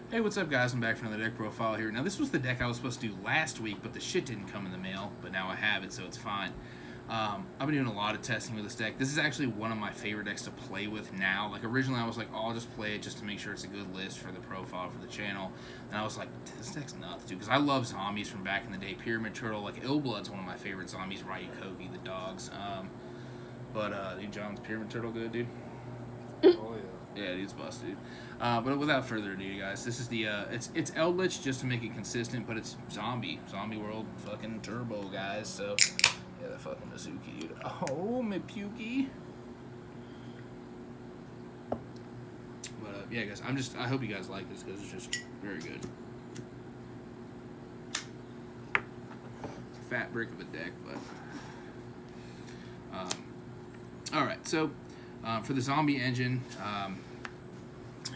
Hey, what's up, guys? I'm back for another deck profile here. Now, this was the deck I was supposed to do last week, but the shit didn't come in the mail, but now I have it, so it's fine. I've been doing a lot of testing with this deck. This is actually one of my favorite decks to play with now. Like, originally I was like, oh, I'll just play it just to make sure it's a good list for the profile for the channel. And I was like, this deck's nuts, dude, because I love zombies from back in the day. Pyramid Turtle, like, Illblood's one of my favorite zombies. Ryukogi, the dogs. Dude, John's Pyramid Turtle good, dude? Oh, yeah. Yeah, dude's busted. But without further ado, guys, this is the it's Eldlich just to make it consistent, but it's zombie World fucking turbo, guys. So yeah, the fucking Mizuki, dude. Oh, my pukey. But yeah, guys, I hope you guys like this because it's just very good. Fat brick of a deck, but all right. So for the zombie engine.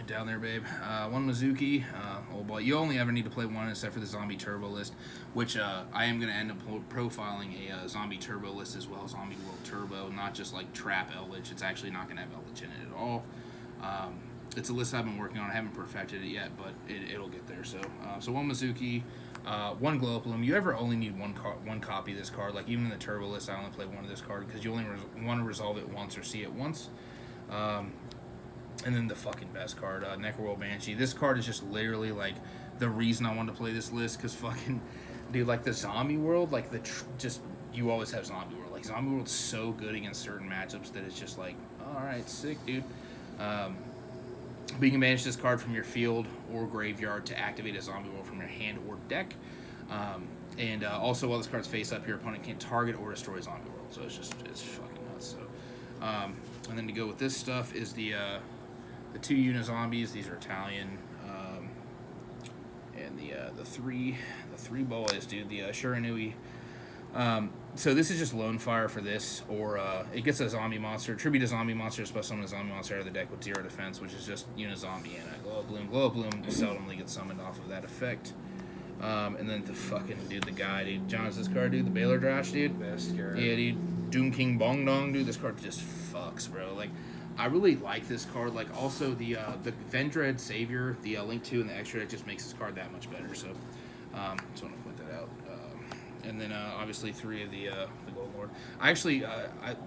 Down there, babe. One Mizuki. Oh boy, you only ever need to play one except for the zombie turbo list, which I am going to end up profiling a zombie turbo list as well, zombie world turbo, not just like trap Eldlich. It's actually not going to have Eldlich in it at all. It's a list I've been working on. I haven't perfected it yet, but it'll get there. So one Mizuki, one Glow Plume. You ever only need one copy of this card? Like even in the turbo list, I only play one of this card because you only want to resolve it once or see it once. And then the fucking best card, Necroworld Banshee. This card is just literally, like, the reason I wanted to play this list, because fucking, dude, like, the Zombie World, like, you always have Zombie World. Like, Zombie World's so good against certain matchups that it's just like, alright, sick, dude. But you can manage this card from your field or graveyard to activate a Zombie World from your hand or deck. Also, while this card's face up, your opponent can't target or destroy Zombie World. So it's fucking nuts. So, and then to go with this stuff is the two Unizombies. These are Italian, and the three boys, dude. The Shiranui. So this is just Lone Fire for this, or it gets a zombie monster, tribute a zombie monster, special summon a zombie monster out of the deck with 0 defense, which is just Unizombie and a Glow Bloom. Glow Bloom seldomly gets summoned off of that effect. And then the fucking dude, the guy, dude. John, is this card, dude? The Baylor Drash, dude. Best card. Yeah, dude. Doom King Bong Dong, dude. This card just fucks, bro. Like, I really like this card. Like, also the Vendread Savior, the Link 2 and the extra deck just makes this card that much better. So, just want to point that out. And then obviously 3 of the Gold Lord. I actually,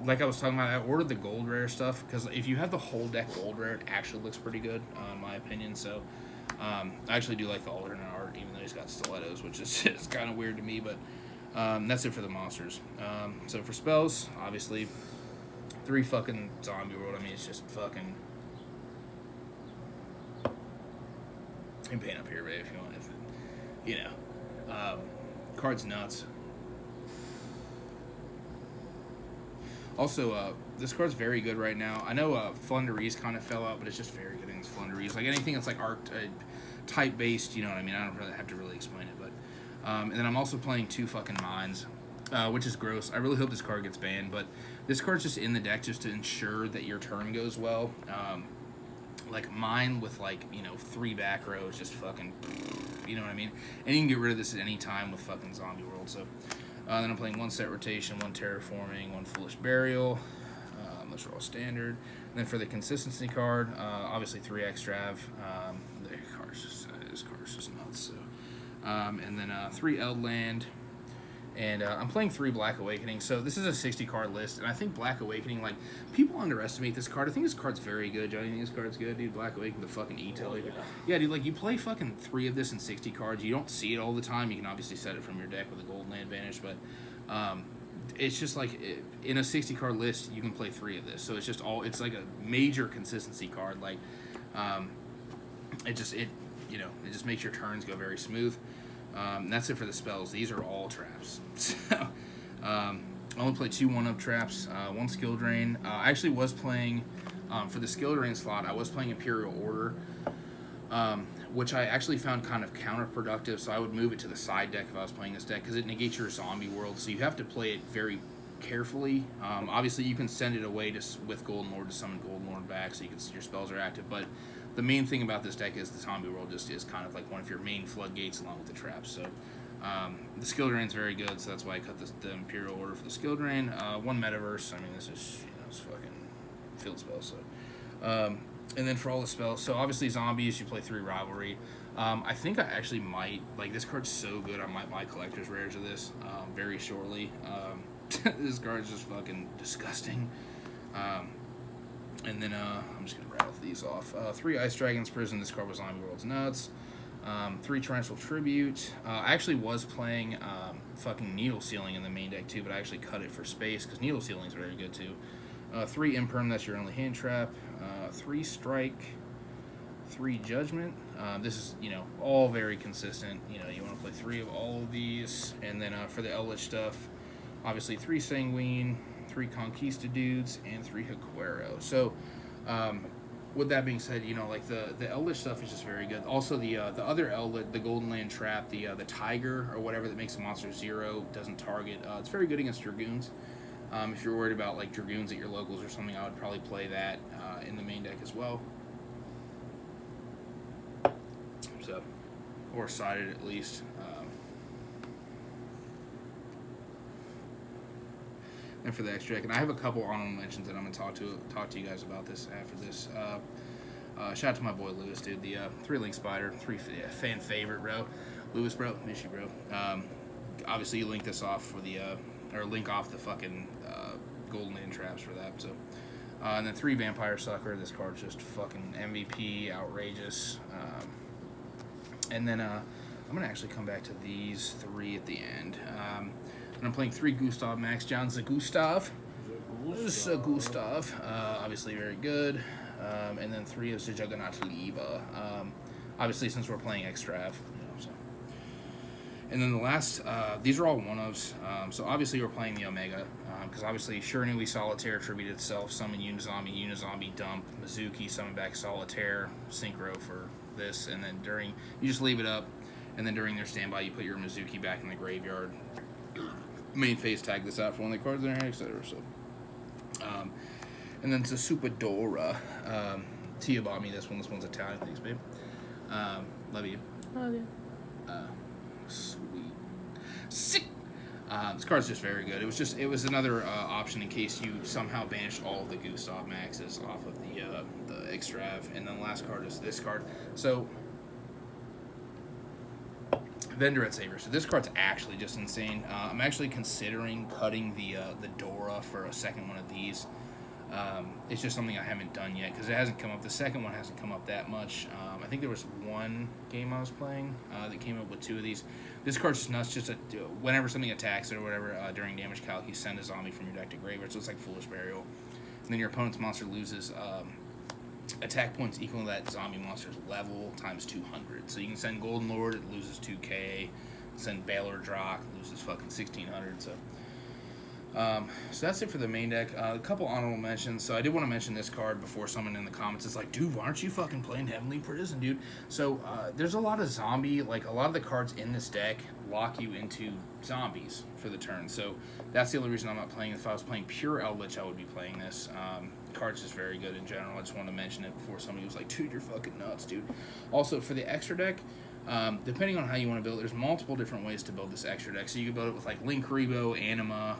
like I was talking about, I ordered the Gold Rare stuff because if you have the whole deck Gold Rare, it actually looks pretty good, in my opinion. So, I actually do like the alternate art, even though he's got stilettos, which is kind of weird to me. But that's it for the monsters. So for spells, obviously 3 fucking Zombie World. I mean, it's just fucking. You can paint up here, babe, if you want. Card's nuts. Also, this card's very good right now. I know Flunderees kind of fell out, but it's just very good against Flunderees. Like anything that's like type based, you know what I mean? I don't really have to really explain it, but and then I'm also playing 2 fucking Mines, which is gross. I really hope this card gets banned, but this card's just in the deck just to ensure that your turn goes well. Like Mine with 3 back rows, just fucking, you know what I mean? And you can get rid of this at any time with fucking Zombie World. So then I'm playing 1 Set Rotation, 1 Terraforming, 1 Foolish Burial. Those are all standard. And then for the consistency card, obviously 3 Extrav. This card's just nuts. So, and then 3 Eldland. And I'm playing 3 Black Awakening. So this is a 60 card list, and I think Black Awakening, like, people underestimate this card. I think this card's very good. Johnny, you think this card's good, dude? Black Awakening, the fucking E-Tail. Yeah, dude, like, you play fucking 3 of this in 60 cards. You don't see it all the time. You can obviously set it from your deck with a Golden Land Vanish, but it's just like in a 60 card list, you can play 3 of this. So it's just it's like a major consistency card. Like, it just makes your turns go very smooth. That's it for the spells. These are all traps. So, I only play 2 1-up traps, 1 skill drain. I actually was playing, for the skill drain slot, I was playing Imperial Order, which I actually found kind of counterproductive, so I would move it to the side deck if I was playing this deck, because it negates your Zombie World, so you have to play it very carefully. Obviously, you can send it away with Golden Lord to summon Golden Lord back, so your spells are active, but the main thing about this deck is the Zombie World just is kind of like one of your main floodgates along with the traps. So the skill drain's very good, so that's why I cut the Imperial Order for the skill drain. 1 Metaverse. I mean, this is it's fucking field spell. So And then for all the spells, so obviously zombies, you play 3 rivalry. I think I actually might, like, this card's so good, I might buy collector's rares of this very shortly. This card's just fucking disgusting. And then I'm just going to rattle these off. 3 Ice Dragons Prison, this card was Zombie World's nuts. 3 Torrential Tribute. I actually was playing fucking Needle Sealing in the main deck too, but I actually cut it for space, because Needle Sealing is very good too. 3 Imperm, that's your only hand trap. 3 Strike, 3 Judgment. This is, you know, all very consistent. You know, you want to play 3 of all of these. And then for the Eldlich stuff, obviously 3 Sanguine, 3 Conquista Dudes, and 3 Haquero. So, with that being said, you know, like the Eldlich stuff is just very good. Also, the other Eldlich, the Golden Land Trap, the Tiger or whatever that makes a monster 0, doesn't target. It's very good against Dragoons. If you're worried about like Dragoons at your locals or something, I would probably play that in the main deck as well. So, or sided at least. And for the extra deck, and I have a couple honorable mentions that I'm gonna talk to you guys about this after this. Shout out to my boy Lewis, dude. The 3 Link Spider, 3 fan favorite, bro. Lewis, bro, miss you, bro. Obviously, you link this off for the or link off the fucking Golden Land Traps for that. So, and then 3 Vampire Sucker. This card's just fucking MVP, outrageous. And then I'm gonna actually come back to these 3 at the end. And I'm playing 3 Gustav Max John Zagustav. Gustav, obviously very good. And then 3 of Juggernaut Leva. Obviously, since we're playing Extrav, you know, so. And then the last, these are all one-ofs. So obviously we're playing the Omega, because obviously Shiranui Solitaire tribute itself, summon Unizombie, dump, Mizuki, summon back Solitaire, Synchro for this, and then you just leave it up, and then during their standby, you put your Mizuki back in the graveyard. Main phase tag this out for one of the cards in their hand, etc. So, and then it's a Superdora. Tia bought me this one. This one's Italian. Thanks, babe. Love you. Love you. Sweet. Sick. This card's just very good. It was another option in case you somehow banished all of the Gustav Maxes off of the Extrav. And then the last card is this card. So, Vendor at Saber. So this card's actually just insane. I'm actually considering cutting the Dora for a second one of these. It's just something I haven't done yet because it hasn't come up. The second one hasn't come up that much. I think there was one game I was playing that came up with 2 of these. This card's just nuts. Just whenever something attacks it or whatever during damage calc, you send a zombie from your deck to graveyard. So it's like Foolish Burial. And then your opponent's monster loses attack points equal to that zombie monster's level times 200. So you can send Golden Lord, it loses 2k. Send Baylor Drock, loses fucking 1600. So that's it for the main deck. A couple honorable mentions. So I did want to mention this card before someone in the comments is like, dude, why aren't you fucking playing Heavenly Prison, dude? So there's a lot of zombie, like a lot of the cards in this deck lock you into zombies for the turn. So that's the only reason I'm not playing. If I was playing pure Eldlich, I would be playing this. Card's just very good in general. I just wanted to mention it before somebody was like, dude, you're fucking nuts, dude. Also, for the extra deck, depending on how you want to build it, there's multiple different ways to build this extra deck. So you can build it with like Link Rebo, Anima,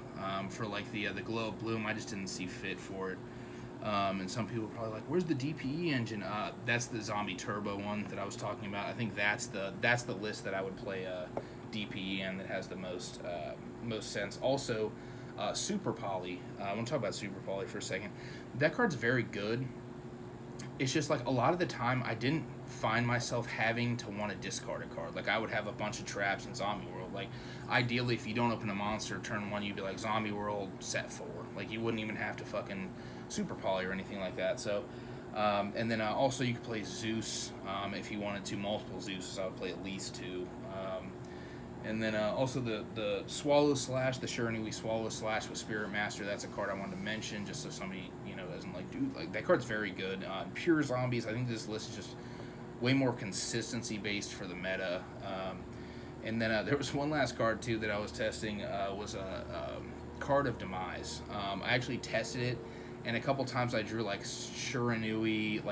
for like the Glow of Bloom. I just didn't see fit for it. And some people are probably like, where's the DPE engine? That's the Zombie Turbo one that I was talking about. I think that's the list that I would play DPE in that has the most sense. Also, Super Poly. I want to talk about Super Poly for a second. That card's very good. It's just like a lot of the time I didn't find myself having to want to discard a card. Like I would have a bunch of traps in Zombie World. Like ideally if you don't open a monster turn 1, you'd be like Zombie World set 4. Like you wouldn't even have to fucking Super Poly or anything like that. So and then also you could play Zeus if you wanted to, multiple Zeuses. I would play at least 2. And then also the Swallow Slash, the Shiranui Swallow Slash with Spirit Master. That's a card I wanted to mention just so somebody, you know, doesn't like, dude, like that card's very good. Pure Zombies, I think this list is just way more consistency based for the meta. And then there was one last card too that I was testing, was a Card of Demise. I actually tested it, and a couple times I drew like Shiranui,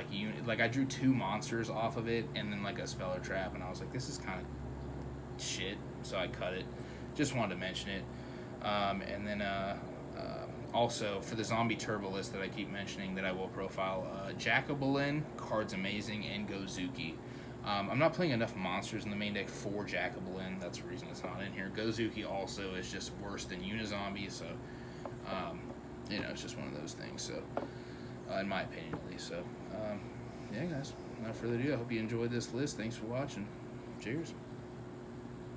like I drew 2 monsters off of it, and then like a Speller Trap, and I was like, this is kind of shit, so I cut it. Just wanted to mention it. And then Also, for the zombie turbo list that I keep mentioning that I will profile, Jacobelin, card's amazing, and Gozuki. I'm not playing enough monsters in the main deck for Jacobelin. That's the reason it's not in here. Gozuki also is just worse than Unizombie, so, it's just one of those things, so, in my opinion at least. So, yeah, guys, without further ado, I hope you enjoyed this list. Thanks for watching. Cheers.